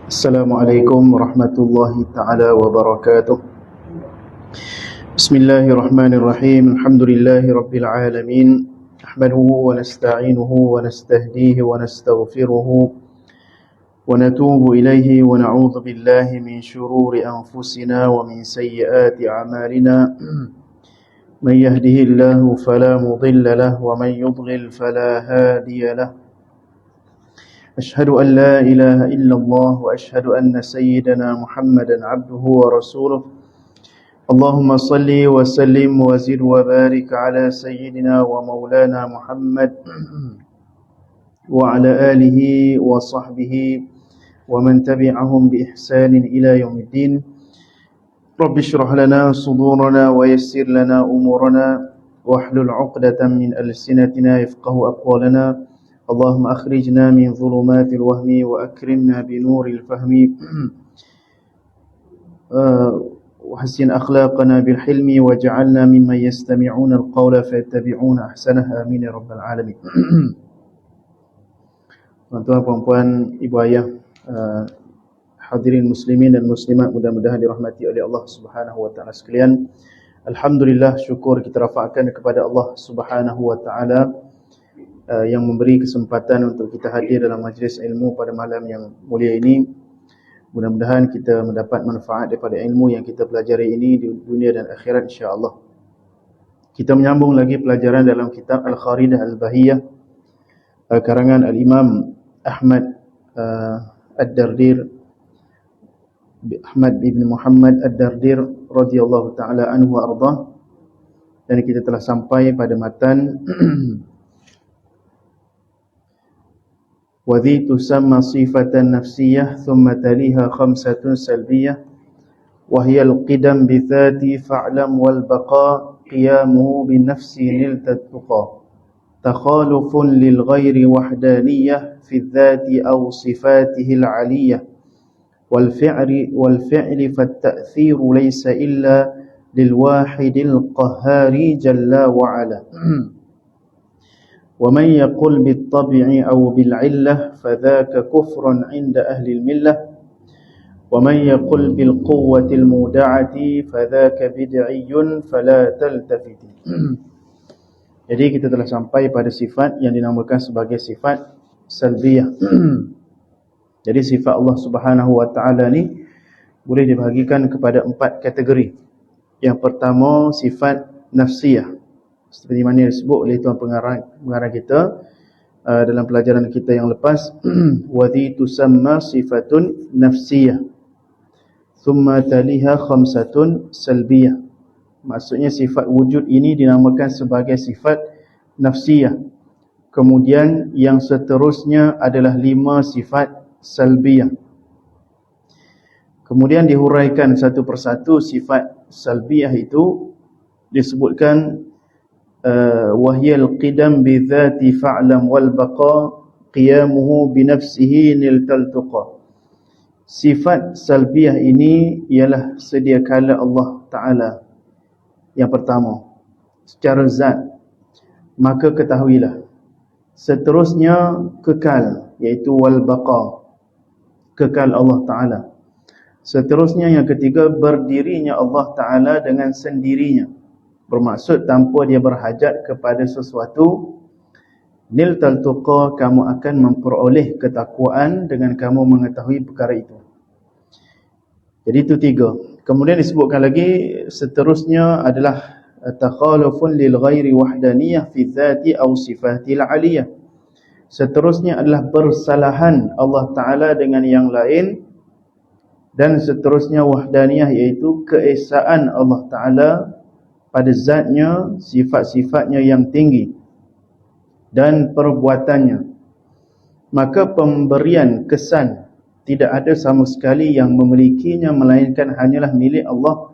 Assalamualaikum warahmatullahi ta'ala wabarakatuh. Bismillahirrahmanirrahim. Alhamdulillahi rabbil alamin. Nahmaduhu wa nasta'inuhu wa nastahdihi wa nastaghfiruhu wa natubu ilayhi wa na'udzu billahi min shururi anfusina wa min sayyiati a'malina. Man yahdihillahu fala mudilla lahu wa man yudlil fala hadiya lahu. أشهد أن لا إله إلا الله وأشهد أن سيدنا محمدا عبده ورسوله اللهم صل وسلم وزد وبارك على سيدنا ومولانا محمد وعلى آله وصحبه ومن تبعهم بإحسان إلى يوم الدين رب اشرح لنا صدورنا ويسر لنا أمورنا واحلل عقدة من ألسنتنا يفقه أقوالنا اللهم أخرجنا من ظلمات الوهم وأكرمنا بنور الفهم وحسن أخلاقنا بالحلم واجعلنا ممن يستمعون القول فيتبعون أحسنه آمين يا رب العالمين. Tuan-tuan, puan-puan, ibu ayah, hadirin muslimin dan muslimat, mudah-mudahan dirahmati oleh Allah Subhanahu wa taala sekalian. Alhamdulillah, syukur kita rafa'kan kepada Allah Subhanahu wa taala yang memberi kesempatan untuk kita hadir dalam majlis ilmu pada malam yang mulia ini. Mudah-mudahan kita mendapat manfaat daripada ilmu yang kita pelajari ini di dunia dan akhirat insya-Allah. Kita menyambung lagi pelajaran dalam kitab Al-Kharidah Al-Bahiyah karangan Al-Imam Ahmad Ad-Dardir, Ahmad ibn Muhammad Ad-Dardir radhiyallahu taala anhu wa ardhah. Dan kita telah sampai pada matan وذي تسمى صفة نفسية ثم تليها خمسة سلبية وهي القدم بذاتي فاعلم والبقاء قيامه بالنفس نلت التقى تخالف للغير وحدانية في الذات أو صفاته العلية والفعل فالتأثير ليس إلا للواحد القهار جل وعلا ومن يقل بالطبع أو بالعلة فذاك كفر عند أهل الملة ومن يقل بالقوة المودعة فذاك بدعي فلا تلتفت. Jadi kita telah sampai pada sifat yang dinamakan sebagai sifat salbiyah. Jadi sifat Allah Subhanahu wa taala ni boleh dibahagikan kepada 4 kategori. Yang pertama sifat nafsiyah, seperti mana disebut oleh tuan pengarang kita dalam pelajaran kita yang lepas. Wadhi tusamma sifatun nafsiyah thumma taliha khamsatun salbiyah. Maksudnya sifat wujud ini dinamakan sebagai sifat nafsiyah. Kemudian yang seterusnya adalah 5 sifat salbiyah. Kemudian dihuraikan satu persatu sifat salbiyah itu, disebutkan wahyal qidam bi dhati fa'lam wal baqa qiyamuhu bi nafsihi niltal tuqa. Sifat salbiyah ini ialah sedia kala Allah Ta'ala yang pertama secara zat, maka ketahuilah. Seterusnya kekal, iaitu wal baqa, kekal Allah Ta'ala. Seterusnya yang ketiga berdirinya Allah Ta'ala dengan sendirinya, bermaksud tanpa dia berhajat kepada sesuatu. Niltal tuqa, kamu akan memperoleh ketakwaan dengan kamu mengetahui perkara itu. Jadi itu 3. Kemudian disebutkan lagi seterusnya adalah takhalufun lil ghairi wahdaniyah fi dzati aw sifatil aliyah. Seterusnya adalah bersalahan Allah Ta'ala dengan yang lain. Dan seterusnya wahdaniyah, iaitu keesaan Allah Ta'ala pada zatnya, sifat-sifatnya yang tinggi dan perbuatannya. Maka pemberian kesan tidak ada sama sekali yang memilikinya, melainkan hanyalah milik Allah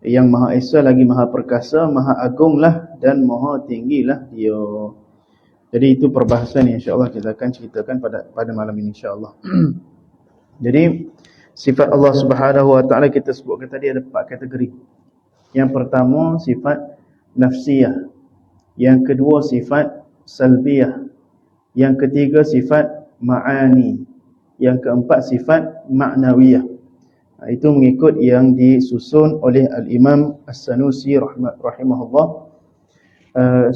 yang Maha Esa lagi Maha Perkasa, Maha Agunglah dan Maha Tinggilah dia. Jadi itu perbahasan yang insya-Allah kita akan ceritakan pada malam ini insya-Allah. Jadi sifat Allah Subhanahu wa taala kita sebutkan tadi ada 4 kategori. Yang pertama sifat nafsiyah, yang kedua sifat salbiyah, yang ketiga sifat ma'ani, yang keempat sifat ma'nawiyah. Itu mengikut yang disusun oleh Al-Imam As-Sanusi rahimahullah.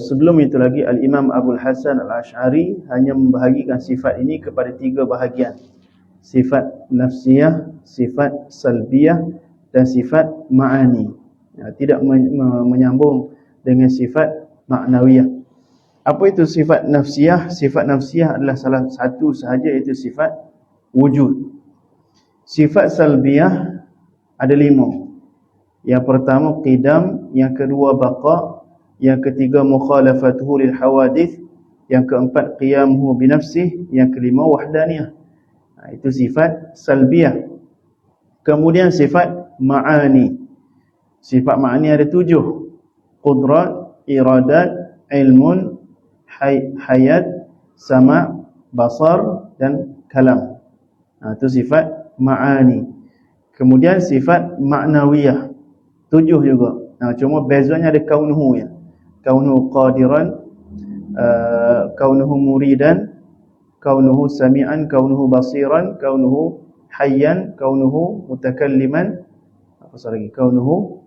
Sebelum itu lagi Al-Imam Abul Hasan Al-Ash'ari hanya membahagikan sifat ini kepada 3 bahagian. Sifat nafsiyah, sifat salbiyah dan sifat ma'ani. Tidak menyambung dengan sifat ma'nawiyah. Apa itu sifat nafsiyah? Sifat nafsiyah adalah salah satu sahaja, iaitu sifat wujud. Sifat salbiyah ada 5. Yang pertama qidam, yang kedua baqa', yang ketiga mukhalafatuhu lil hawadith, yang keempat qiyamuhu binafsih, yang kelima wahdaniyah. Itu sifat salbiyah. Kemudian sifat ma'ani. Sifat ma'ani ada 7. Qudrat, iradat, ilmun, hayat, sama', basar dan kalam. Itu sifat ma'ani. Kemudian sifat ma'nawiyah 7 juga. Cuma bezanya ada kaunuhu ya. Kaunuhu qadiran, kaunuhu muridan, kaunuhu sami'an, kaunuhu basiran, kaunuhu hayyan, kaunuhu mutakalliman, apa lagi? Kaunuhu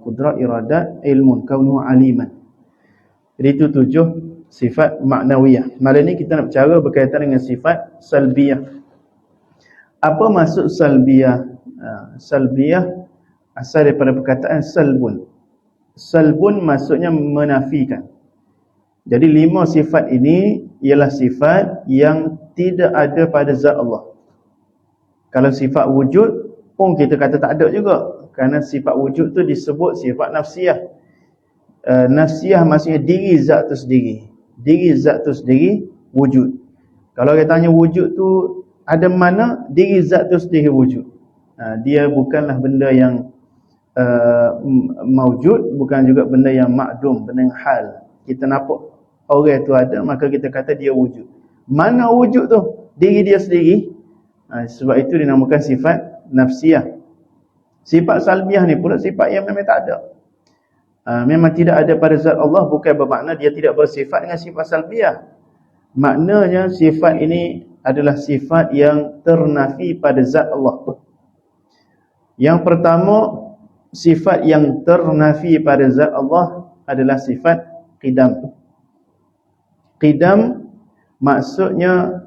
qudrat, iradat, ilmun, kaunuhu aliman. Jadi itu 7 sifat ma'nawiyah. Malam ni kita nak bicara berkaitan dengan sifat salbiyah. Apa maksud salbiyah? Salbiyah asal daripada perkataan salbun. Salbun maksudnya menafikan. Jadi 5 sifat ini ialah sifat yang tidak ada pada zat Allah. Kalau sifat wujud pun kita kata tak ada juga, kerana sifat wujud tu disebut sifat nafsiyah. Nafsiyah maksudnya diri zat tu sendiri. Diri zat tu sendiri wujud. Kalau kita tanya wujud tu ada mana, diri zat tu sendiri wujud. Dia bukanlah benda yang maujud, bukan juga benda yang makdum, benda yang hal. Kita nampak orang tu ada, maka kita kata dia wujud. Mana wujud tu? Diri dia sendiri. Sebab itu dinamakan sifat nafsiyah. Sifat salbiyah ni pula sifat yang memang tak ada. Memang tidak ada pada zat Allah, bukan bermakna dia tidak bersifat dengan sifat salbiyah. Maknanya sifat ini adalah sifat yang ternafi pada zat Allah. Yang pertama, sifat yang ternafi pada zat Allah adalah sifat qidam. Qidam maksudnya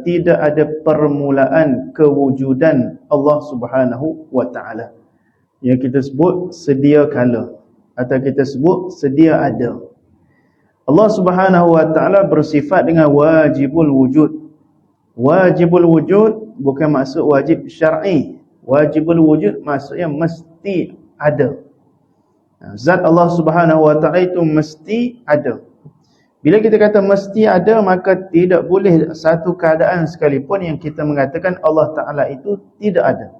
tidak ada permulaan kewujudan Allah Subhanahu wa taala. Yang kita sebut sedia kala atau kita sebut sedia ada. Allah Subhanahu wa taala bersifat dengan wajibul wujud. Wajibul wujud bukan maksud wajib syar'i. Wajibul wujud maksudnya mesti ada. Zat Allah Subhanahu wa taala itu mesti ada. Bila kita kata mesti ada, maka tidak boleh satu keadaan sekalipun yang kita mengatakan Allah Taala itu tidak ada.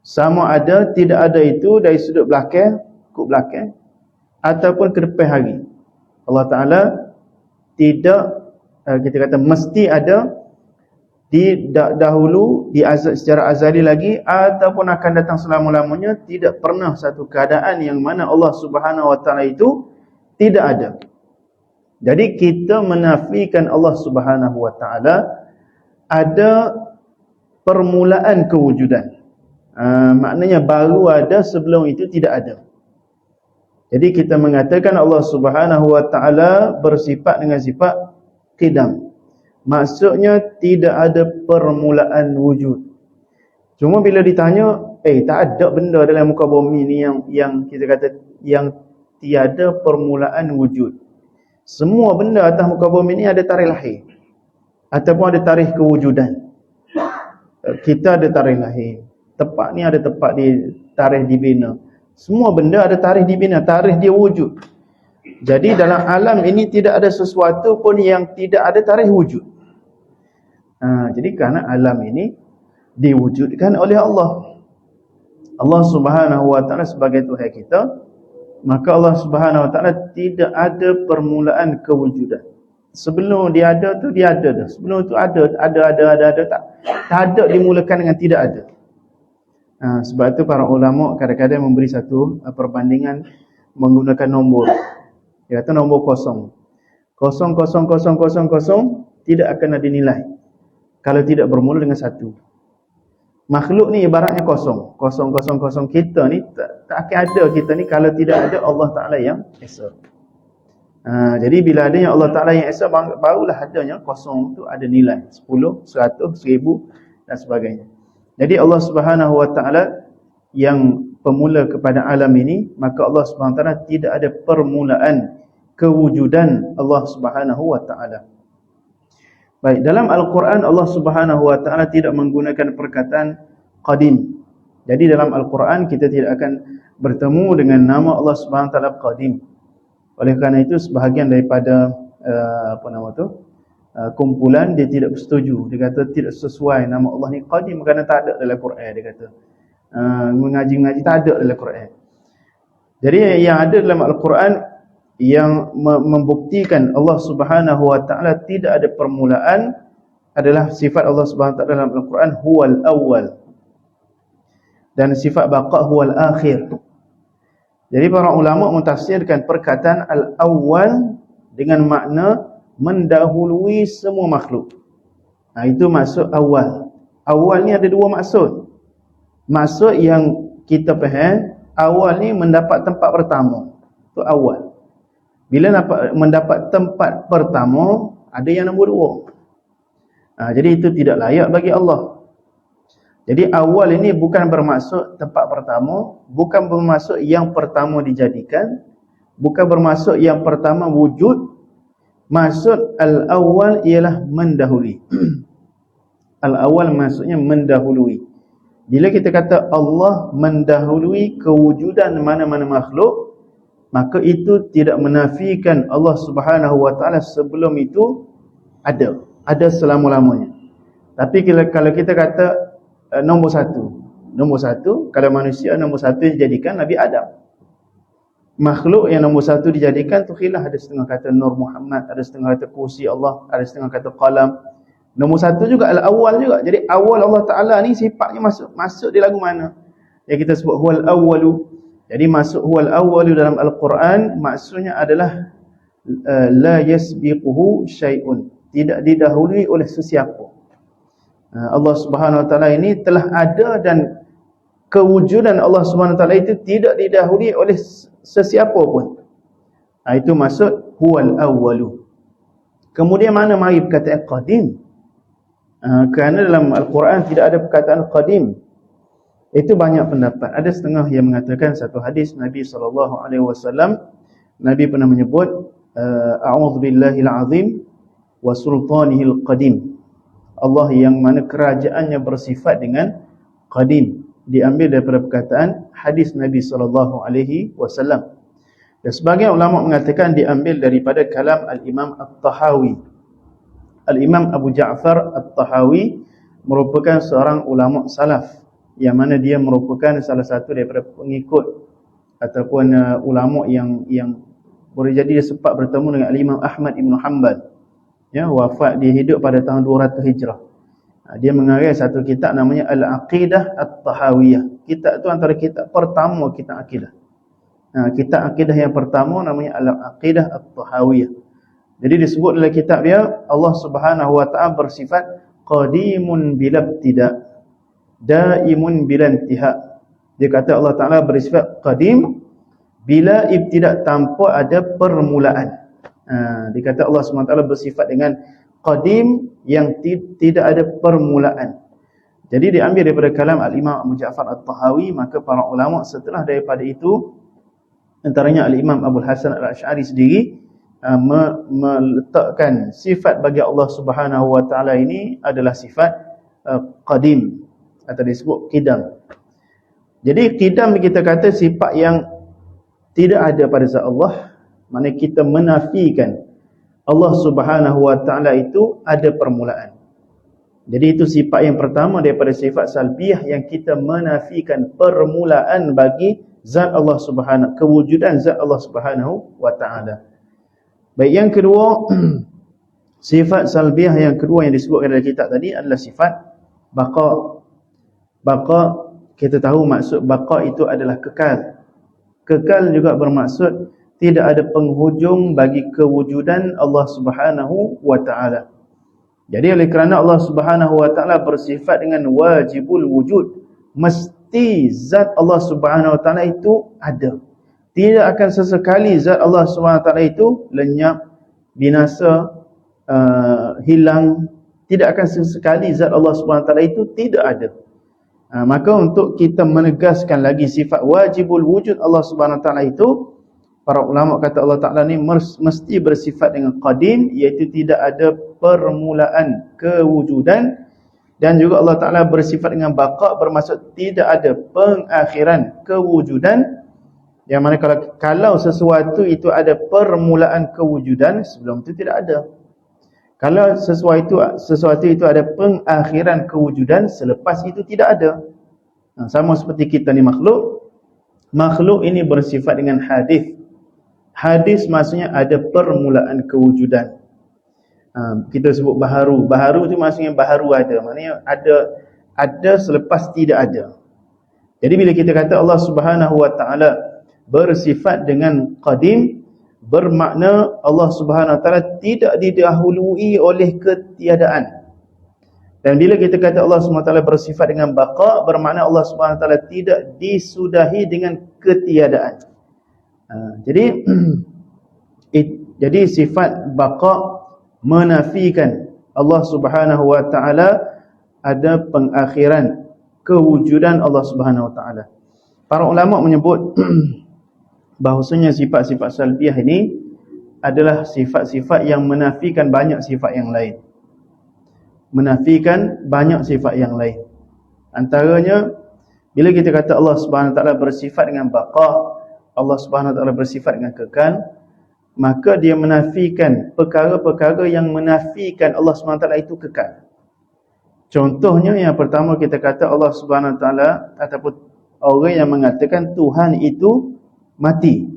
Sama ada, tidak ada itu dari sudut belakang, kut belakang, ataupun ke depan hari. Allah Taala tidak, kita kata mesti ada di dahulu, secara azali lagi, ataupun akan datang selama-lamanya. Tidak pernah satu keadaan yang mana Allah Subhanahu wa taala itu tidak ada. Jadi kita menafikan Allah Subhanahu wa taala ada permulaan kewujudan. Maknanya baru ada, sebelum itu tidak ada. Jadi kita mengatakan Allah Subhanahu wa taala bersifat dengan sifat qidam. Maksudnya tidak ada permulaan wujud. Cuma bila ditanya, tak ada benda dalam muka bumi ni yang kita kata yang tiada permulaan wujud. Semua benda atas muka bumi ni ada tarikh lahir ataupun ada tarikh kewujudan. Kita ada tarikh lahir. Tempat ni ada tempat di tarikh dibina. Semua benda ada tarikh dibina, tarikh dia wujud. Jadi dalam alam ini tidak ada sesuatu pun yang tidak ada tarikh wujud. Jadi kerana alam ini diwujudkan oleh Allah. Allah Subhanahu wa taala sebagai Tuhan kita, maka Allah Subhanahu wa taala tidak ada permulaan kewujudan. Sebelum dia ada tu dia ada dah. Sebelum tu ada tak ada dimulakan dengan tidak ada. Sebab itu para ulama kadang-kadang memberi satu perbandingan menggunakan nombor. Dia kata nombor kosong. 0,000,000 tidak akan ada nilai. kalau tidak bermula dengan satu. Makhluk ni ibaratnya kosong. Kosong, kosong, kosong. Kita ni tak akan ada kita ni kalau tidak ada Allah Ta'ala yang Esa. Jadi bila adanya Allah Ta'ala yang Esa, barulah adanya kosong tu ada nilai. 10, 100, 1000 dan sebagainya. Jadi Allah Subhanahu Wa Ta'ala yang pemula kepada alam ini, maka Allah Subhanahu Wa Ta'ala tidak ada permulaan kewujudan Allah Subhanahu Wa Ta'ala. Baik, dalam Al-Quran Allah Subhanahu Wa Ta'ala tidak menggunakan perkataan qadim. Jadi dalam Al-Quran kita tidak akan bertemu dengan nama Allah Subhanahu Wa Ta'ala qadim. Oleh kerana itu sebahagian daripada kumpulan dia tidak bersetuju. Dia kata tidak sesuai nama Allah ni qadim kerana tak ada dalam Quran. Dia kata mengaji-mengaji tak ada dalam Quran. Jadi yang ada dalam Al-Quran yang membuktikan Allah Subhanahu Wa Ta'ala tidak ada permulaan adalah sifat Allah Subhanahu Wa Ta'ala dalam Al-Quran huwal awwal, dan sifat baqa huwal akhir. Jadi para ulama mentafsirkan perkataan al-awwal dengan makna mendahului semua makhluk. Itu maksud awal. Awal ni ada dua maksud. Maksud yang kita faham, awal ni mendapat tempat pertama. Itu awal. Bila mendapat tempat pertama, ada yang nombor dua. Jadi itu tidak layak bagi Allah. Jadi awal ini bukan bermaksud tempat pertama, bukan bermaksud yang pertama dijadikan, bukan bermaksud yang pertama wujud. Maksud al-awwal ialah mendahului. Al-awwal maksudnya mendahului. Bila kita kata Allah mendahului kewujudan mana-mana makhluk, maka itu tidak menafikan Allah Subhanahu Wa Ta'ala sebelum itu ada selama-lamanya. Tapi kalau kita kata nombor satu, kalau manusia nombor satu dijadikan Nabi Adam. Makhluk yang nombor satu dijadikan tu khilaf, ada setengah kata Nur Muhammad, ada setengah kata kursi Allah, ada setengah kata qalam. Nombor satu juga al-awwal juga. Jadi awal Allah Ta'ala ni sifatnya masuk di lagu mana? Yang kita sebut huwal awwalu. Jadi masuk huwal awwalu dalam Al-Quran maksudnya adalah la yasbiquhu syai'un, tidak didahului oleh sesiapa. Allah Subhanahu Wa Ta'ala ini telah ada dan kewujudan Allah Subhanahu Wa Ta'ala itu tidak didahului oleh sesiapa pun. Itu maksud huwal awwalu. Kemudian mana mari perkataan qadim? Kerana dalam Al-Quran tidak ada perkataan qadim. Itu banyak pendapat. Ada setengah yang mengatakan satu hadis Nabi SAW, Nabi pernah menyebut a'udzubillahil azim wa sultanihil qadim. Allah yang mana kerajaannya bersifat dengan qadim. Diambil daripada perkataan hadis Nabi SAW. Dan sebagian ulama mengatakan diambil daripada kalam Al-Imam At-Tahawi. Al-Imam Abu Ja'far At-Tahawi merupakan seorang ulama salaf, yang mana dia merupakan salah satu daripada pengikut ataupun ulama yang boleh jadi dia sempat bertemu dengan Imam Ahmad Ibn Hanbal. Ya, wafat dia hidup pada tahun 200 Hijrah. Dia mengarang satu kitab namanya Al-Aqidah At-Tahawiyah. Kitab tu antara kitab pertama kitab akidah. Kitab akidah yang pertama namanya Al-Aqidah At-Tahawiyah. Jadi disebut dalam kitab dia Allah Subhanahu Wa Ta'ala bersifat qadimun bilabtida, daimun bilantiha. Dia kata Allah Ta'ala bersifat qadim bila ibtida, tanpa ada permulaan. Dia kata Allah SWT bersifat dengan qadim yang tidak ada permulaan. Jadi diambil daripada kalam Al-Imam Abu Ja'far At-Tahawi. Maka para ulama setelah daripada itu, antaranya Al-Imam Abu Hasan Al-Asy'ari sendiri meletakkan sifat bagi Allah Subhanahu Wa Ta'ala ini adalah sifat qadim, atau disebut qidam. Jadi qidam kita kata sifat yang tidak ada pada zat Allah, maknanya kita menafikan Allah Subhanahu Wa Ta'ala itu ada permulaan. Jadi itu sifat yang pertama daripada sifat salbiyah, yang kita menafikan permulaan bagi zat Allah Subhanahu, kewujudan zat Allah Subhanahu Wa Ta'ala. Baik, yang kedua, sifat salbiyah yang kedua yang disebutkan dalam kitab tadi adalah sifat baqa. Baqa, kita tahu maksud baqa itu adalah kekal. Kekal juga bermaksud tidak ada penghujung bagi kewujudan Allah Subhanahu Wa Ta'ala. Jadi oleh kerana Allah Subhanahu wa taala bersifat dengan wajibul wujud, mesti zat Allah Subhanahu wa taala itu ada. Tidak akan sesekali zat Allah Subhanahu wa taala itu lenyap, binasa, hilang. Tidak akan sesekali zat Allah Subhanahu wa taala itu tidak ada. Maka untuk kita menegaskan lagi sifat wajibul wujud Allah Subhanahu wa taala itu, para ulama kata Allah Ta'ala ni mesti bersifat dengan qadim, iaitu tidak ada permulaan kewujudan. Dan juga Allah Ta'ala bersifat dengan baqa, bermaksud tidak ada pengakhiran kewujudan. Yang mana kalau sesuatu itu ada permulaan kewujudan, sebelum itu tidak ada. Kalau sesuatu itu ada pengakhiran kewujudan, selepas itu tidak ada. Sama seperti kita ni makhluk. Makhluk ini bersifat dengan hadis. Hadis maksudnya ada permulaan kewujudan. Kita sebut baharu. Baharu itu maksudnya baharu ada. Maknanya ada selepas tidak ada. Jadi bila kita kata Allah Subhanahu wa taala bersifat dengan qadim, bermakna Allah Subhanahu wa taala tidak didahului oleh ketiadaan. Dan bila kita kata Allah Subhanahu wa taala bersifat dengan baqa, bermakna Allah Subhanahu wa taala tidak disudahi dengan ketiadaan. Jadi sifat baqa menafikan Allah Subhanahu wa taala ada pengakhiran kewujudan Allah Subhanahu wa taala. Para ulama menyebut bahawasanya sifat-sifat salbiyah ini adalah sifat-sifat yang menafikan banyak sifat yang lain. Menafikan banyak sifat yang lain. Antaranya bila kita kata Allah Subhanahu wa taala bersifat dengan baqa, Allah Subhanahu wa taala bersifat dengan kekal, maka dia menafikan perkara-perkara yang menafikan Allah Subhanahu wa taala itu kekal. Contohnya yang pertama kita kata Allah Subhanahu wa taala ataupun orang yang mengatakan Tuhan itu mati.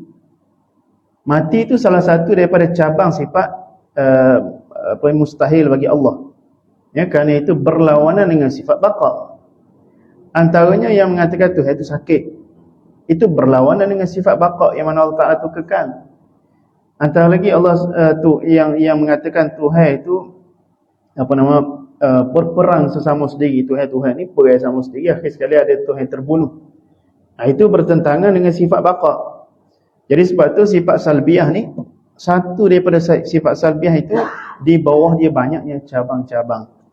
Mati itu salah satu daripada cabang sifat mustahil bagi Allah. Ya, kerana itu berlawanan dengan sifat baqa. Antaranya yang mengatakan Tuhan itu sakit, itu berlawanan dengan sifat baqa yang mana Allah Ta'ala itu kekal. Antara lagi Allah yang mengatakan Tuhan itu berperang sesama sendiri. Tuhan ni perang sama sendiri, akhir sekali ada Tuhan terbunuh. Itu bertentangan dengan sifat baqa. Jadi sebab tu sifat salbiyah ni, satu daripada sifat salbiyah itu di bawah dia banyaknya cabang-cabang.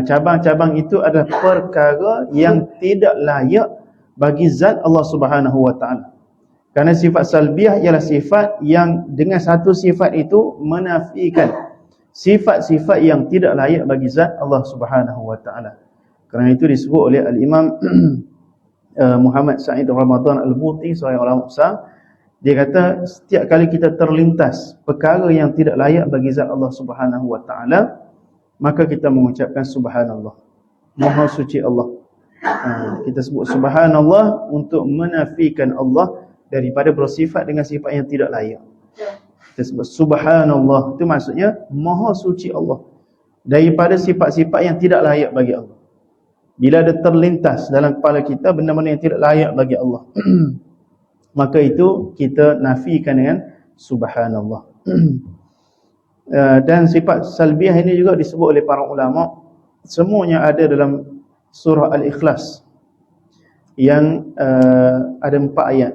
Cabang-cabang itu adalah perkara yang tidak layak bagi zat Allah Subhanahu wa taala. Kerana sifat salbiyah ialah sifat yang dengan satu sifat itu menafikan sifat-sifat yang tidak layak bagi zat Allah Subhanahu wa taala. Kerana itu disebut oleh al-Imam Muhammad Sa'id Ramadan Al-Buti, seorang ulama besar, dia kata setiap kali kita terlintas perkara yang tidak layak bagi zat Allah Subhanahu wa taala, maka kita mengucapkan subhanallah, maha suci Allah. Kita sebut subhanallah untuk menafikan Allah daripada bersifat dengan sifat yang tidak layak. Kita sebut subhanallah, itu maksudnya maha suci Allah daripada sifat-sifat yang tidak layak bagi Allah. Bila ada terlintas dalam kepala kita benda-benda yang tidak layak bagi Allah, maka itu kita nafikan dengan subhanallah. Dan sifat salbiyah ini juga disebut oleh para ulama, semuanya ada dalam surah Al-Ikhlas yang ada 4 ayat.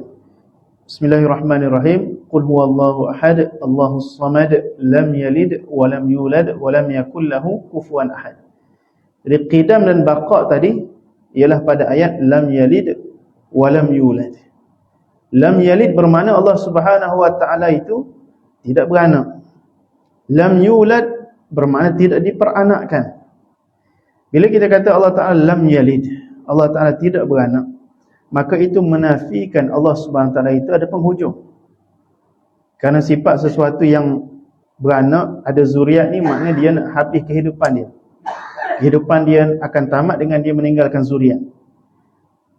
Bismillahirrahmanirrahim. Qul huwallahu ahad, Allahus samad, lam yalid wa lam yulad wa lam yakul lahu kufuwan ahad. Jadi qidam dan baqa tadi ialah pada ayat lam yalid wa lam yulad. Lam yalid bermakna Allah Subhanahu wa taala itu tidak beranak. Lam yulad bermakna tidak diperanakkan. Bila kita kata Allah Ta'ala lam yalid, Allah Ta'ala tidak beranak, maka itu menafikan Allah Subhanahu wa taala itu ada penghujung. Kerana sifat sesuatu yang beranak, ada zuriat ni, maknanya dia nak habis kehidupan dia. Kehidupan dia akan tamat dengan dia meninggalkan zuriat.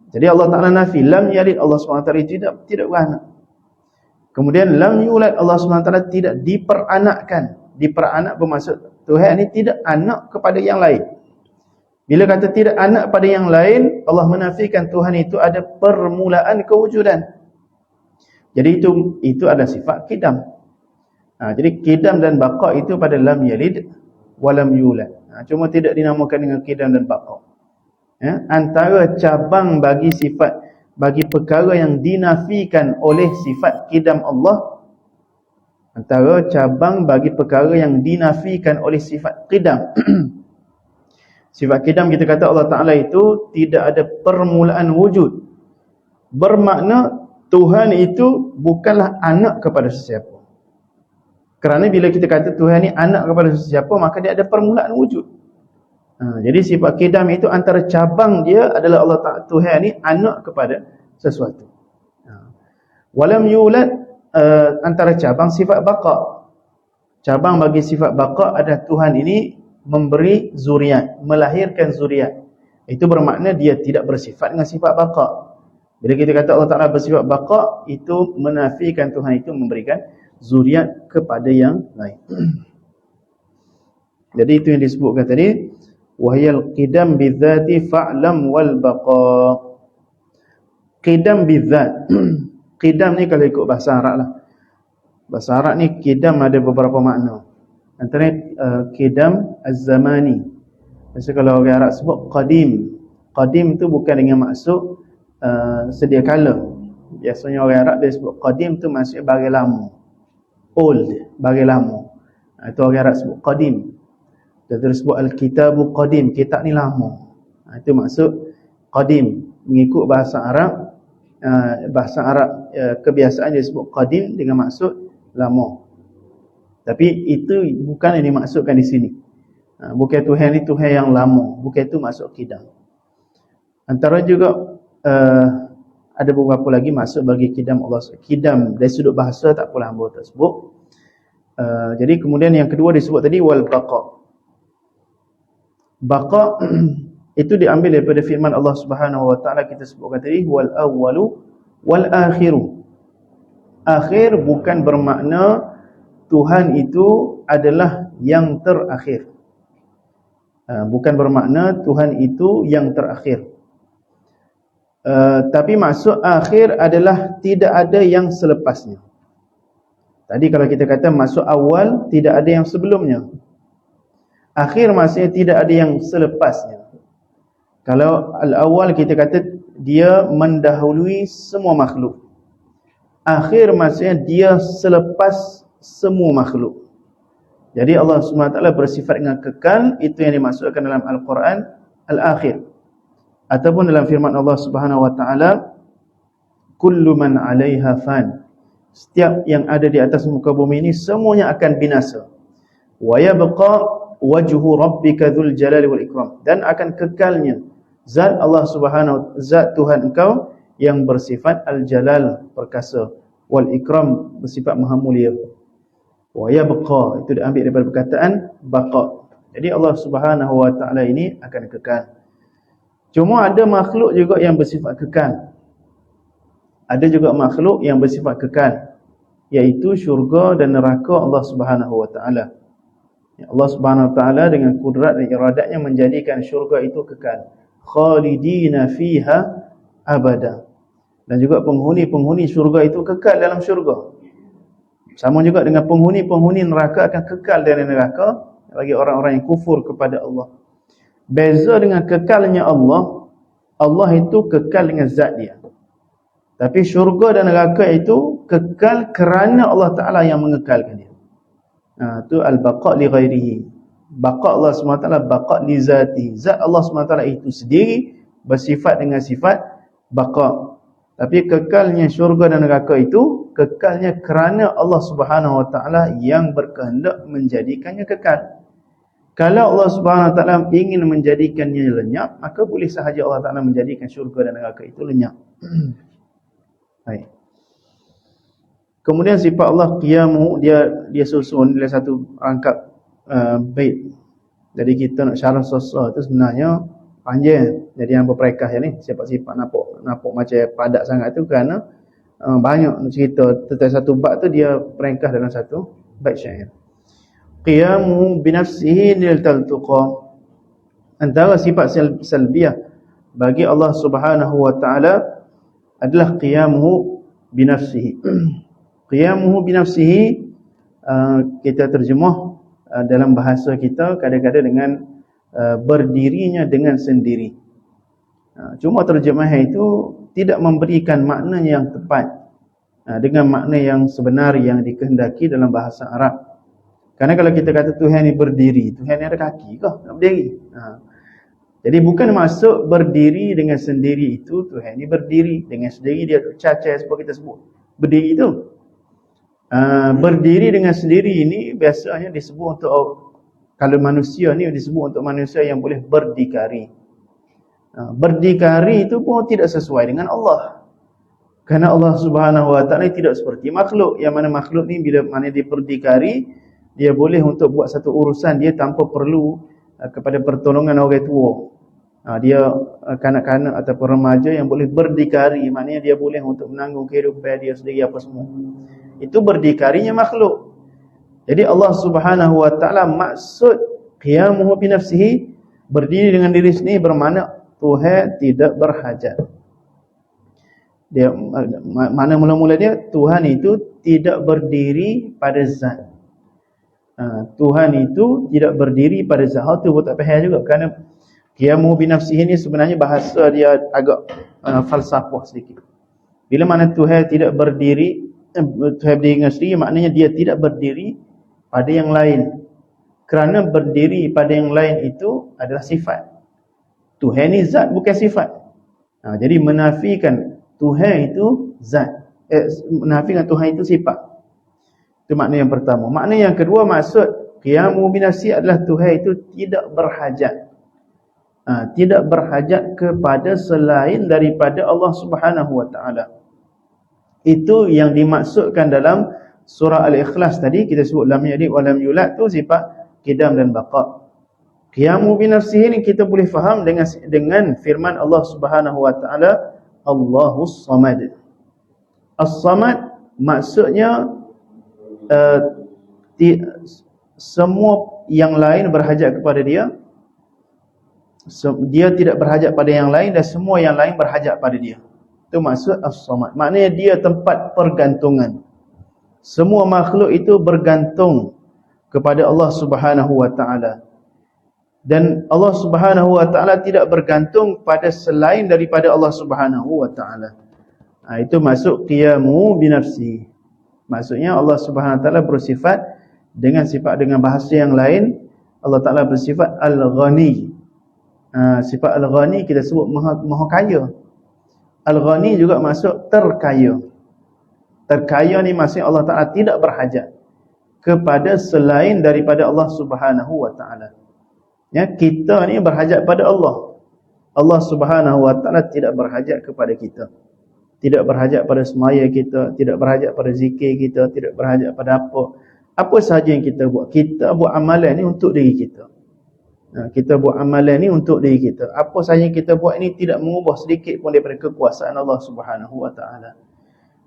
Jadi Allah Ta'ala nafi, lam yalid, Allah Subhanahu wa taala tidak beranak. Kemudian lam yulad, Allah Subhanahu wa taala tidak diperanakkan. Diperanak bermaksud Tuhan ni tidak anak kepada yang lain. Bila kata tidak anak pada yang lain, Allah menafikan Tuhan itu ada permulaan kewujudan. Jadi itu adalah sifat qidam. Jadi qidam dan baqa itu pada lam yalid walam yulad. Cuma tidak dinamakan dengan qidam dan baqa. Ya, antara cabang bagi perkara yang dinafikan oleh sifat qidam Allah, antara cabang bagi perkara yang dinafikan oleh sifat qidam. Sifat qidam kita kata Allah Ta'ala itu tidak ada permulaan wujud. Bermakna Tuhan itu bukanlah anak kepada sesiapa. Kerana bila kita kata Tuhan ni anak kepada sesiapa, maka dia ada permulaan wujud. Jadi sifat qidam itu antara cabang dia adalah Allah Ta'ala, Tuhan ni anak kepada sesuatu. Walam yulad, antara cabang sifat baqa. Cabang bagi sifat baqa adalah Tuhan ini memberi zuriat, melahirkan zuriat. Itu bermakna dia tidak bersifat dengan sifat baqa. Bila kita kata Allah Ta'ala bersifat baqa, itu menafikan Tuhan itu memberikan zuriat kepada yang lain. Jadi itu yang disebutkan tadi, wahyal qidam bidzati fa'lam wal baqa. Qidam bidzat. Qidam ni kalau ikut bahasa Arab lah. Bahasa Arab ni qidam ada beberapa makna. Antara qidam az-zamani. Biasa kalau orang Arab sebut qadim. Qadim tu bukan dengan maksud sedia kala. Biasanya orang Arab dia sebut qadim tu maksudnya barang lama. Old, barang lama. Itu orang Arab sebut qadim. Dia tersebut al-kitabu qadim, kitab ni lama. Itu maksud qadim. Mengikut bahasa Arab, kebiasaan dia sebut qadim dengan maksud lama. Tapi itu bukan yang dimaksudkan di sini. Bukan Tuhan ni Tuhan yang lama. Bukan itu maksud qidam. Antara juga ada beberapa lagi maksud bagi qidam Allah. Qidam dari sudut bahasa tak apalah hamba tak sebut. Jadi kemudian yang kedua disebut tadi wal baqa. Baqa itu diambil daripada firman Allah Subhanahu wa taala kita sebutkan tadi wal awwalu wal akhiru. Akhir bukan bermakna Tuhan itu adalah yang terakhir. Bukan bermakna Tuhan itu yang terakhir. Tapi maksud akhir adalah tidak ada yang selepasnya. Tadi kalau kita kata maksud awal, tidak ada yang sebelumnya. Akhir maksudnya tidak ada yang selepasnya. Kalau al-awwal kita kata dia mendahului semua makhluk. Akhir maksudnya dia selepas semua makhluk. Jadi Allah SWT bersifat dengan kekal. Itu yang dimaksudkan dalam Al-Quran al-akhir. Ataupun dalam firman Allah Subhanahu wa taala, kullu man 'alaiha fan. Setiap yang ada di atas muka bumi ini semuanya akan binasa. Wa yabqa wajhu rabbika dzul jalali wal ikram. Dan akan kekalnya zat Allah Subhanahu, zat Tuhan engkau yang bersifat al-jalal, perkasa, wal ikram, bersifat maha mulia. Wa yabqa itu diambil daripada perkataan baqa. Jadi Allah Subhanahu wa taala ini akan kekal. Cuma ada makhluk juga yang bersifat kekal. Ada juga makhluk yang bersifat kekal, iaitu syurga dan neraka Allah Subhanahu wa taala. Allah Subhanahu wa taala dengan kudrat dan iradatnya menjadikan syurga itu kekal. Khalidina fiha abada. Dan juga penghuni-penghuni syurga itu kekal dalam syurga. Sama juga dengan penghuni-penghuni neraka akan kekal dalam neraka bagi orang-orang yang kufur kepada Allah. Beza dengan kekalnya Allah, Allah itu kekal dengan zat dia. Tapi syurga dan neraka itu kekal kerana Allah Ta'ala yang mengekalkan dia. Itu al-baqa' li ghairihi. Baqa' Allah SWT, baqa' li zati. Zat Allah SWT itu sendiri bersifat dengan sifat baqa'. Tapi kekalnya syurga dan neraka itu kekalnya kerana Allah Subhanahu wa taala yang berkehendak menjadikannya kekal. Kalau Allah Subhanahu wa taala ingin menjadikannya lenyap, maka boleh sahaja Allah Taala menjadikan syurga dan neraka itu lenyap. Baik. Kemudian sifat Allah qiyamu, dia susun dalam satu rangkap bait. Jadi kita nak syarah susah tu sebenarnya panjang. Jadi yang berperekah ni sifat-sifat nampak macam padat sangat tu kerana banyak nak cerita tentang satu bab tu, dia peringkas dalam satu bait syair. Qiyamu binafsihi liltaltuqa. Antara sifat salbiyah bagi Allah Subhanahu wa taala adalah qiyamuhu binafsihi. Qiyamuhu binafsihi kita terjemah dalam bahasa kita kadang-kadang dengan berdirinya dengan sendiri. Cuma terjemahan itu tidak memberikan makna yang tepat dengan makna yang sebenar yang dikehendaki dalam bahasa Arab. Karena kalau kita kata Tuhan ni berdiri, Tuhan ni ada kaki ke nak berdiri? Jadi bukan maksud berdiri dengan sendiri itu Tuhan ni berdiri dengan sendiri, dia cacat seperti kita sebut berdiri itu. Berdiri dengan sendiri ini biasanya disebut untuk, kalau manusia ni disebut untuk manusia yang boleh berdikari. Berdikari itu pun tidak sesuai dengan Allah. Kerana Allah Subhanahu Wa Taala tidak seperti makhluk, yang mana makhluk ni bila mana dia berdikari, dia boleh untuk buat satu urusan dia tanpa perlu kepada pertolongan orang tua. Dia kanak-kanak ataupun remaja yang boleh berdikari, maknanya dia boleh untuk menanggung kehidupan dia sendiri apa semua. Itu berdikarinya makhluk. Jadi Allah Subhanahu Wa Taala maksud qiyamuhu bi nafsihi, berdiri dengan diri sendiri, bermakna Tuhan tidak berhajat. Dia mana mula-mula dia Tuhan itu tidak berdiri pada zat. Tuhan itu tidak berdiri pada zat. Hal tu pun tak faham juga, kerana qiyamuhu bi nafsihi ni sebenarnya bahasa dia agak falsafah sedikit. Bila mana Tuhan tidak berdiri, Tuhan berdiri dengan sendiri, maknanya dia tidak berdiri pada yang lain. Kerana berdiri pada yang lain itu adalah sifat. Tuhan ni zat bukan sifat. Jadi menafikan Tuhan itu zat, menafikan Tuhan itu sifat. Itu makna yang pertama. Makna yang kedua, maksud qiyamuhu bi nafsihi adalah Tuhan itu tidak berhajat. Tidak berhajat kepada selain daripada Allah Subhanahu Wa Taala. Itu yang dimaksudkan dalam surah Al-Ikhlas tadi, kita sebut lam yalid wa lam yulad, tu sifat qidam dan baqa. Qiyamuhu bi nafsihi ni kita boleh faham dengan firman Allah Subhanahu Wa Taala, Allahus Samad. As-Samad maksudnya semua yang lain berhajat kepada dia. Dia tidak berhajat pada yang lain dan semua yang lain berhajat pada dia. Itu maksud As-Samad. Maknanya dia tempat pergantungan. Semua makhluk itu bergantung kepada Allah Subhanahu Wa Taala. Dan Allah Subhanahu Wa Taala tidak bergantung pada selain daripada Allah Subhanahu Wa Taala. Itu maksud qiyamuhu bi nafsihi. Maksudnya Allah Subhanahu Wa Taala bersifat dengan bahasa yang lain, Allah Taala bersifat Al-Ghani. Sifat Al-Ghani kita sebut maha kaya. Al-Ghani juga maksud terkaya. Terkaya ni maksudnya Allah Taala tidak berhajat kepada selain daripada Allah Subhanahu Wa Taala. Ya, kita ni berhajat pada Allah. Allah Subhanahu Wa Taala tidak berhajat kepada kita. Tidak berhajat pada semaya kita, tidak berhajat pada zikir kita, tidak berhajat pada apa. Apa sahaja yang kita buat. Kita buat amalan ni untuk diri kita. Kita buat amalan ni untuk diri kita. Apa sahaja yang kita buat ni tidak mengubah sedikit pun daripada kekuasaan Allah Subhanahu Wa Taala.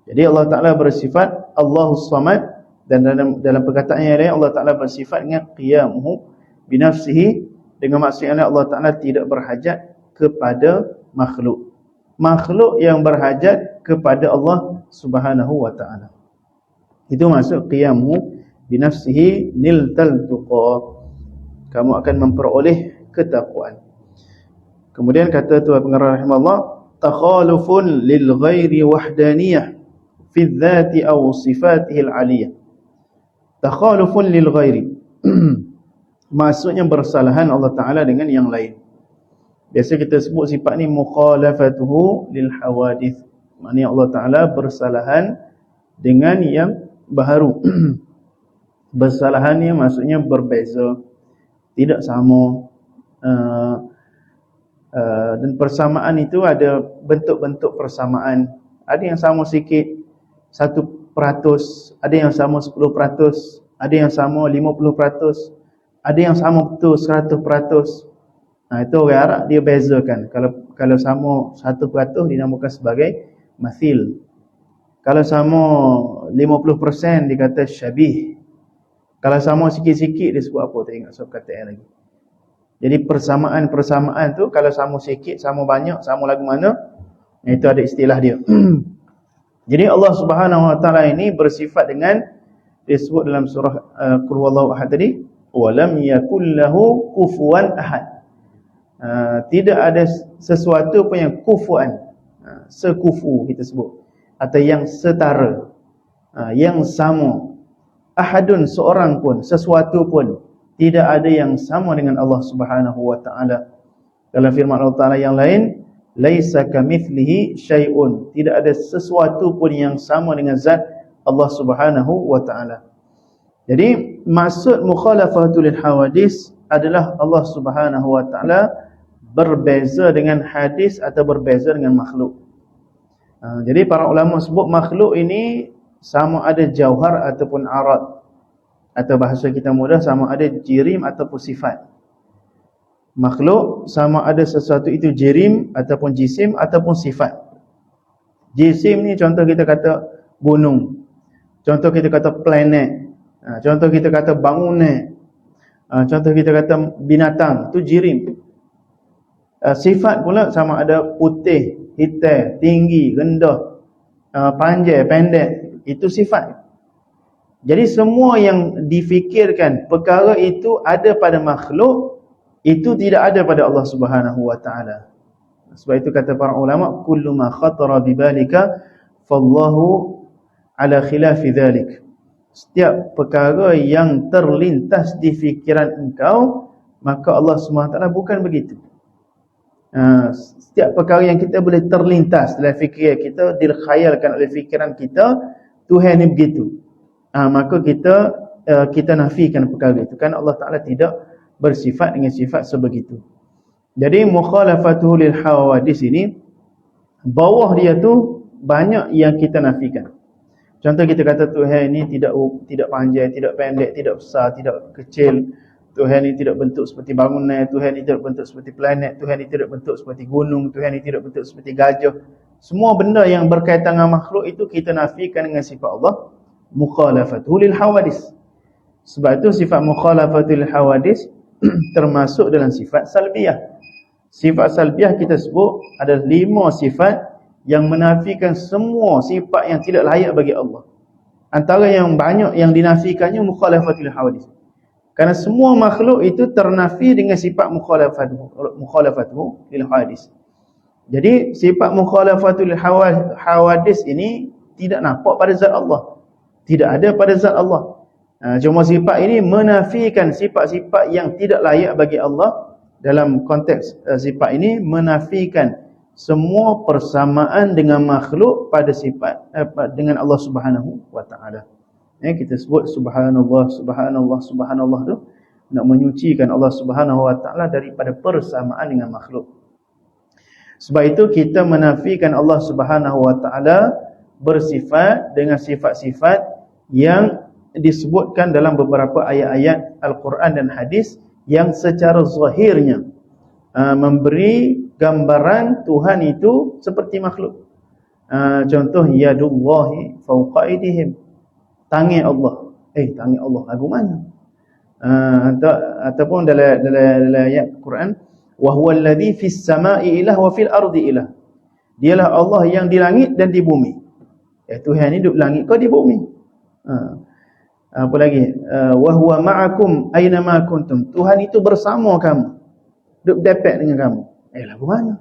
Jadi Allah Taala bersifat Allahus Samad, dan dalam perkataan yang lain Allah Taala bersifat dengan qiyamuhu bi nafsihi, dengan maksudnya Allah Ta'ala tidak berhajat kepada makhluk. Makhluk yang berhajat kepada Allah Subhanahu Wa Ta'ala. Itu maksud qiyamuhu bi nafsihi niltal tuqa. Kamu akan memperoleh ketakwaan. Kemudian kata Tuan Pengarah rahimahullah, takhalufun lil ghairi wahdaniyah fi dzati aw sifatihi al-aliyah. Takhalufun lil ghairi. Maksudnya bersalahan Allah Ta'ala dengan yang lain. Biasa kita sebut sifat ni mukhalafatuhu lil hawadith. Maknanya Allah Ta'ala bersalahan dengan yang baharu. Bersalahan ni maksudnya berbeza, tidak sama. Dan persamaan itu ada bentuk-bentuk persamaan. Ada yang sama sikit 1%, ada yang sama 10%, ada yang sama 50%, ada yang sama betul 100%. Itu orang Arab dia bezakan. Kalau sama 1% dinamakan sebagai mathil. Kalau sama 50% dikata syabih. Kalau sama sikit-sikit dia sebut apa, tak ingat saya kata yang lagi. Jadi persamaan tu kalau sama sikit, sama banyak, sama lagu mana, itu ada istilah dia. Jadi Allah Subhanahu Wa Taala ini bersifat dengan, disebut dalam surah Qul Huwallahu Ahad tadi, wa lam yakul lahu kufuwan ahad. Tidak ada sesuatu pun yang kufuan, sekufu kita sebut, atau yang setara, yang sama. Ahadun, seorang pun, sesuatu pun tidak ada yang sama dengan Allah Subhanahu wa taala. Dalam firman Allah Taala yang lain, laisa kamitslihi syai'un, tidak ada sesuatu pun yang sama dengan zat Allah Subhanahu wa taala. Jadi maksud mukhalafatul hawadis adalah Allah Subhanahu wa taala berbeza dengan hadis atau berbeza dengan makhluk. Jadi para ulama sebut makhluk ini sama ada jauhar ataupun arad, atau bahasa kita mudah sama ada jirim ataupun sifat. Makhluk sama ada sesuatu itu jirim ataupun jisim ataupun sifat. Jisim ni contoh kita kata gunung, contoh kita kata planet, contoh kita kata bangunan, contoh kita kata binatang, tu jirim. Sifat pula sama ada putih, hitam, tinggi, rendah, panjang, pendek, itu sifat. Jadi semua yang difikirkan perkara itu ada pada makhluk, itu tidak ada pada Allah Subhanahu wa taala. Sebab itu kata para ulama, kullu ma khatara bibalika fallahu ala khilafi dhalik. Setiap perkara yang terlintas di fikiran engkau, maka Allah Subhanahu wa taala bukan begitu. Setiap perkara yang kita boleh terlintas dalam fikiran kita, dikhayalkan oleh fikiran kita, Tuhan ni begitu, maka kita nafikan perkara itu, kan Allah Ta'ala tidak bersifat dengan sifat sebegitu. Jadi mukhalafatuhu lil hawadis ini, bawah dia tu banyak yang kita nafikan. Contoh kita kata Tuhan ini tidak panjang, tidak pendek, tidak besar, tidak kecil. Tuhan ini tidak bentuk seperti bangunan, Tuhan ini tidak bentuk seperti planet, Tuhan ini tidak bentuk seperti gunung, Tuhan ini tidak bentuk seperti gajah. Semua benda yang berkaitan dengan makhluk itu kita nafikan dengan sifat Allah, mukhalafatul lil hawadis. Sebab itu sifat mukhalafatul lil hawadis termasuk dalam sifat salbiyah. Sifat salbiyah kita sebut ada 5 sifat yang menafikan semua sifat yang tidak layak bagi Allah. Antara yang banyak yang dinafikannya mukhalafatul lil hawadis. Kerana semua makhluk itu ternafi dengan sifat mukhalafatul lil hawadis. Jadi sifat mukhalafatul hawadis ini tidak nampak pada zat Allah, tidak ada pada zat Allah. Cuma sifat ini menafikan sifat-sifat yang tidak layak bagi Allah. Dalam konteks sifat ini menafikan semua persamaan dengan makhluk pada sifat dengan Allah Subhanahu wa taala. Kita sebut subhanallah, subhanallah, subhanallah tu nak menyucikan Allah Subhanahu wa taala daripada persamaan dengan makhluk. Sebab itu kita menafikan Allah Subhanahu wa taala bersifat dengan sifat-sifat yang disebutkan dalam beberapa ayat-ayat Al-Quran dan hadis yang secara zahirnya memberi gambaran Tuhan itu seperti makhluk. Contoh yadullahi fawqa aydihim, tangan Allah. Tangan Allah lagu mana? Ataupun dalam ayat Quran, wa huwal ladzi fis samai ilah wa fil ardi ilah. Dialah Allah yang di langit dan di bumi. Tuhan ni duduk langit kau di bumi. Apa lagi? Wa huwa ma'akum aina ma kuntum. Tuhan itu bersama kamu, duduk dapat dengan kamu. Lagu mana?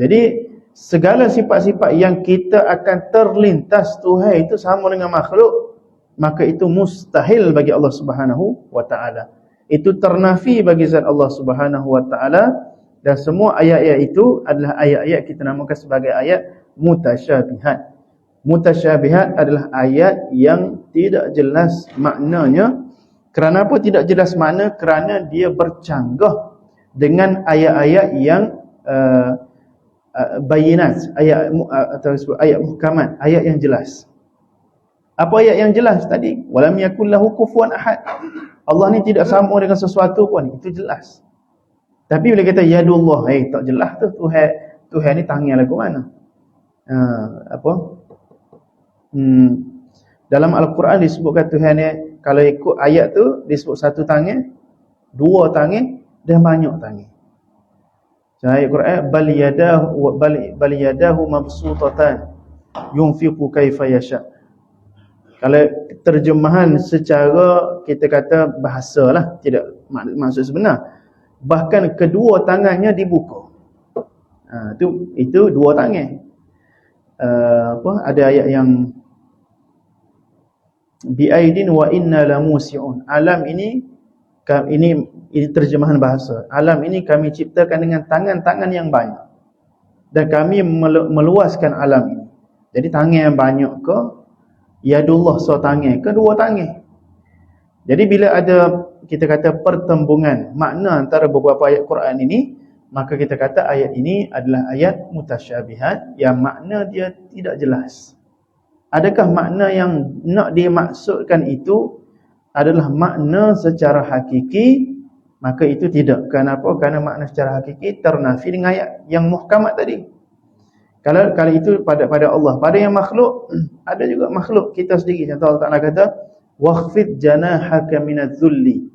Jadi segala sifat-sifat yang kita akan terlintas Tuhan itu sama dengan makhluk, maka itu mustahil bagi Allah Subhanahu wa taala. Itu ternafi bagi zat Allah Subhanahu wa taala, dan semua ayat-ayat itu adalah ayat-ayat kita namakan sebagai ayat mutasyabihat. Mutasyabihat adalah ayat yang tidak jelas maknanya. Kerana apa tidak jelas makna? Kerana dia bercanggah dengan ayat-ayat yang bayinat, ayat atau ayat muhkamat, ayat yang jelas. Apa ayat yang jelas tadi? Walam yakul lahu kufuwan ahad. Allah ni tidak sama dengan sesuatu pun, itu jelas. Tapi bila kata yadullah, tak jelas tu. Tuhan ni tangan lagu mana? Dalam Al-Quran disebutkan Tuhan ni, kalau ikut ayat tu disebut satu tangan, dua tangan dan banyak tangan. Ayat Quran, bal yadahu mabsutatan yunfiqu kaifa yasha. Kalau terjemahan secara kita kata bahasa lah, tidak maksud sebenar. Bahkan kedua tangannya dibuka. Itu dua tangan. Ada ayat yang biaidin wa inna lamusiun. Alam ini terjemahan bahasa. Alam ini kami ciptakan dengan tangan-tangan yang banyak. Dan kami meluaskan alam ini. Jadi tangan yang banyak ke yadullah tangan ke dua tangan. Jadi bila ada kita kata pertembungan makna antara beberapa ayat Quran ini, maka kita kata ayat ini adalah ayat mutasyabihat yang makna dia tidak jelas. Adakah makna yang nak dimaksudkan itu adalah makna secara hakiki? Maka itu tidak. Kenapa? Kerana makna secara hakiki ternafi dengan ayat yang muhkamat tadi. Kalau itu pada Allah, pada yang makhluk, ada juga makhluk kita sendiri. Contoh Allah Taala kata, "Wakhfid janahaka minadh-dhulli."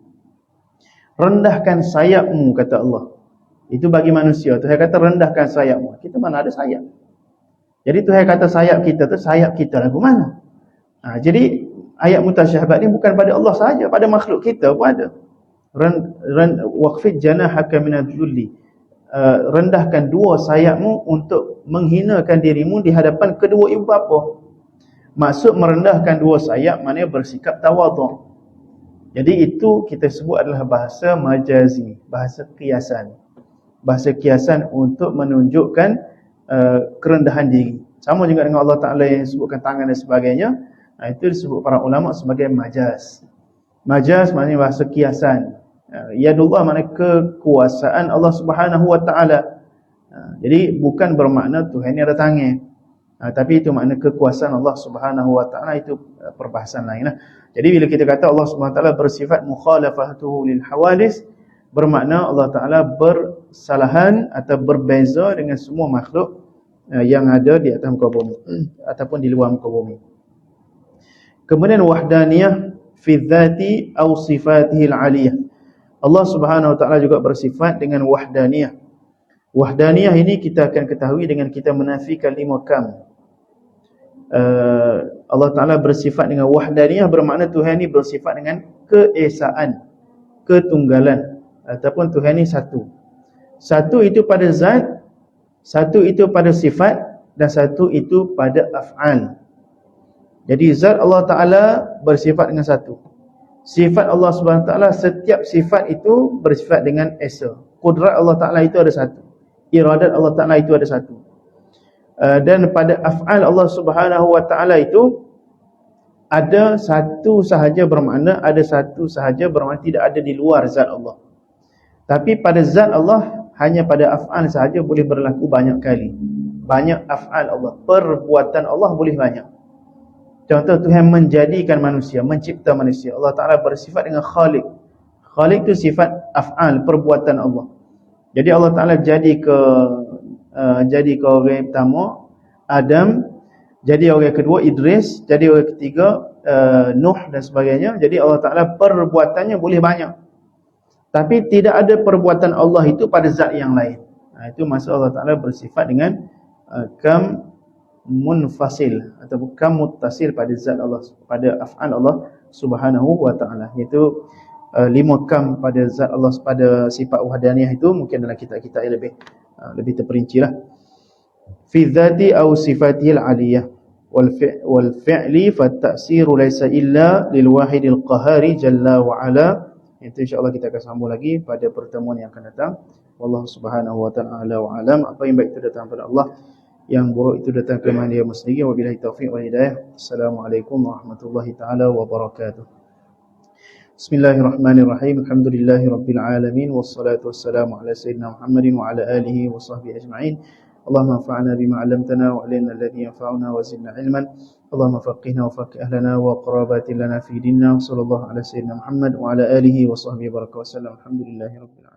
Rendahkan sayapmu, kata Allah. Itu bagi manusia. Tuhan kata rendahkan sayapmu. Kita mana ada sayap? Jadi Tuhan kata sayap kita lagu mana? Jadi ayat mutasyabihat ni bukan pada Allah sahaja, pada makhluk kita pun ada. Wakhfid janahaka minadh-dhulli. Rendahkan dua sayapmu untuk menghinakan dirimu di hadapan kedua ibu bapa. Maksud merendahkan dua sayap maknanya bersikap tawadhu'. Jadi itu kita sebut adalah bahasa majazi, bahasa kiasan. Bahasa kiasan untuk menunjukkan kerendahan diri. Sama juga dengan Allah Ta'ala yang sebutkan tangan dan sebagainya. Itu disebut para ulama sebagai majaz. Majaz maknanya bahasa kiasan. Yadullah maknanya kekuasaan Allah Subhanahu Wa Ta'ala. Jadi bukan bermakna Tuhan ni ada tangan. Tapi itu makna kekuasaan Allah Subhanahu Wa Ta'ala, itu perbahasan lain lah. Jadi bila kita kata Allah Subhanahu Wa Ta'ala bersifat mukhalafatuhu lil hawadis, bermakna Allah Ta'ala bersalahan atau berbeza dengan semua makhluk yang ada di atas muka bumi ataupun di luar muka bumi. Kemudian wahdaniyah fi dzati aw sifatihi al-aliyah. Allah Subhanahu Wa Ta'ala juga bersifat dengan wahdaniyah. Wahdaniyah ini kita akan ketahui dengan kita menafikan 5 kam. Allah Ta'ala bersifat dengan wahdaniyah bermakna Tuhan ni bersifat dengan keesaan, ketunggalan, ataupun Tuhan ni satu. Satu itu pada zat, satu itu pada sifat, dan satu itu pada af'al. Jadi zat Allah Ta'ala bersifat dengan satu. Sifat Allah Subhanahu Wa Ta'ala, setiap sifat itu bersifat dengan esa. Kudrat Allah Ta'ala itu ada satu. Iradat Allah Ta'ala itu ada satu. Dan pada af'al Allah Subhanahu Wa Ta'ala itu ada satu sahaja bermakna, ada satu sahaja bermakna tidak ada di luar zat Allah. Tapi pada zat Allah, hanya pada af'al sahaja boleh berlaku banyak kali. Banyak af'al Allah, perbuatan Allah boleh banyak. Contoh Tuhan menjadikan manusia, mencipta manusia. Allah Ta'ala bersifat dengan khaliq. Khaliq itu sifat af'al, perbuatan Allah. Jadi Allah Ta'ala jadi ke orang pertama Adam, jadi orang kedua Idris, jadi orang ketiga Nuh dan sebagainya. Jadi Allah Ta'ala perbuatannya boleh banyak. Tapi tidak ada perbuatan Allah itu pada zat yang lain. Itu maksud Allah Ta'ala bersifat dengan kam munfasil atau kam muttasil pada zat Allah, pada af'al Allah Subhanahu Wa Ta'ala. Itu 5 kam pada zat Allah, pada sifat wahdaniyah itu mungkin dalam kitab-kitab yang lebih terperinci lah. Fi dzati aw sifatihil aliyah wal fi'li fa at-ta'siru laysa illa lil wahidil qahari jalla wa ala. Itu insya-Allah kita akan sambung lagi pada pertemuan yang akan datang. Wallahu subhanahu wa ta'ala wa alam. Apa yang baik itu datang daripada Allah, yang buruk itu datang dari Dia sendiri. Wabillahi taufiq wal hidayah. Assalamualaikum warahmatullahi taala wabarakatuh. Bismillahirrahmanirrahim. Alhamdulillahi rabbil alamin, wassalatu wassalamu ala sayyidina Muhammadin wa ala alihi wa sahbihi ajma'in. Allahumma anfa'na bima 'allamtana wa 'allimna alladhi yanfa'una wa zidna 'ilman. Allahumma faqihna wa faqih ahlana wa qarabatin lana fi dinina. Sallallahu ala sayyidina Muhammad wa ala alihi wa sahbihi baraka wa sallam. Alhamdulillahi rabbil alamin.